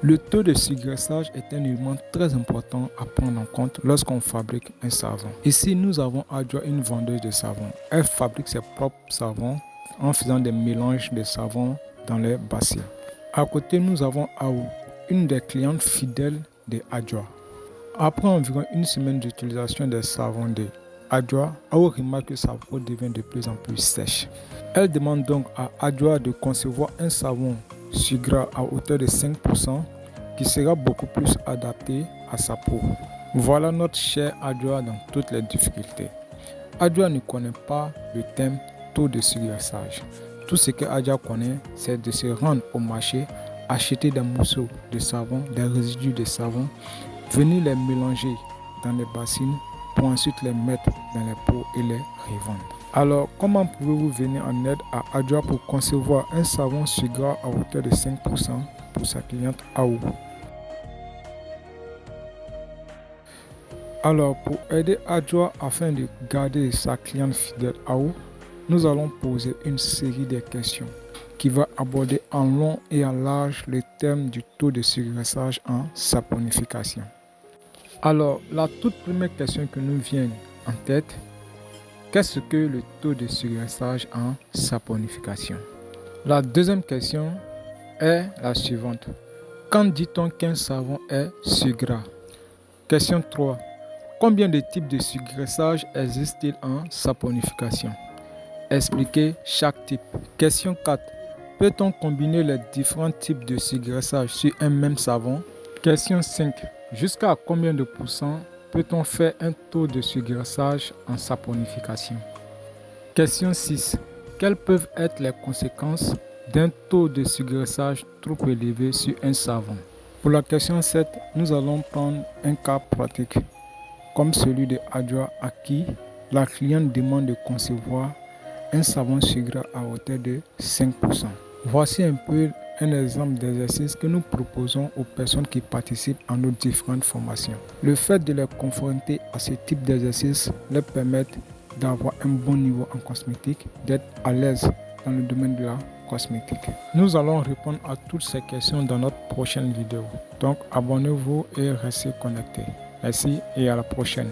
Le taux de surgraissage est un élément très important à prendre en compte lorsqu'on fabrique un savon. Ici, nous avons Adjoa, une vendeuse de savon. Elle fabrique ses propres savons en faisant des mélanges de savons dans les bassins. À côté, nous avons Aou, une des clientes fidèles de Adjoa. Après environ une semaine d'utilisation des savons de Adjoa, Aou remarque que sa peau devient de plus en plus sèche. Elle demande donc à Adjoa de concevoir un savon surgras à hauteur de 5% qui sera beaucoup plus adapté à sa peau. Voilà notre cher Adjoa dans toutes les difficultés. Adjoa ne connaît pas le thème taux de surgraissage. Tout ce que Adjoa connaît, c'est de se rendre au marché, acheter des morceaux de savon, des résidus de savon, venir les mélanger dans les bassines pour ensuite les mettre dans les pots et les revendre. Alors, comment pouvez-vous venir en aide à Adjoa pour concevoir un savon surgras à hauteur de 5% pour sa cliente Aou? Alors, pour aider Adjoa afin de garder sa cliente fidèle Aou, nous allons poser une série de questions qui va aborder en long et en large le thème du taux de surgraissage en saponification. Alors, la toute première question qui nous vient en tête, qu'est-ce que le taux de surgraissage en saponification? La deuxième question est la suivante. Quand dit-on qu'un savon est surgras? Question 3. Combien de types de surgraissage existent-ils en saponification? Expliquez chaque type. Question 4. Peut-on combiner les différents types de surgraissage sur un même savon? Question 5. Jusqu'à combien de pourcents peut-on faire un taux de surgraissage en saponification? Question 6. Quelles peuvent être les conséquences d'un taux de surgraissage trop élevé sur un savon? Pour la question 7, nous allons prendre un cas pratique, comme celui de Adjoa à qui la cliente demande de concevoir un savon surgras à hauteur de 5%. Voici un peu un exemple d'exercice que nous proposons aux personnes qui participent à nos différentes formations. Le fait de les confronter à ce type d'exercice leur permet d'avoir un bon niveau en cosmétique, d'être à l'aise dans le domaine de la cosmétique. Nous allons répondre à toutes ces questions dans notre prochaine vidéo. Donc abonnez-vous et restez connectés. Merci et à la prochaine.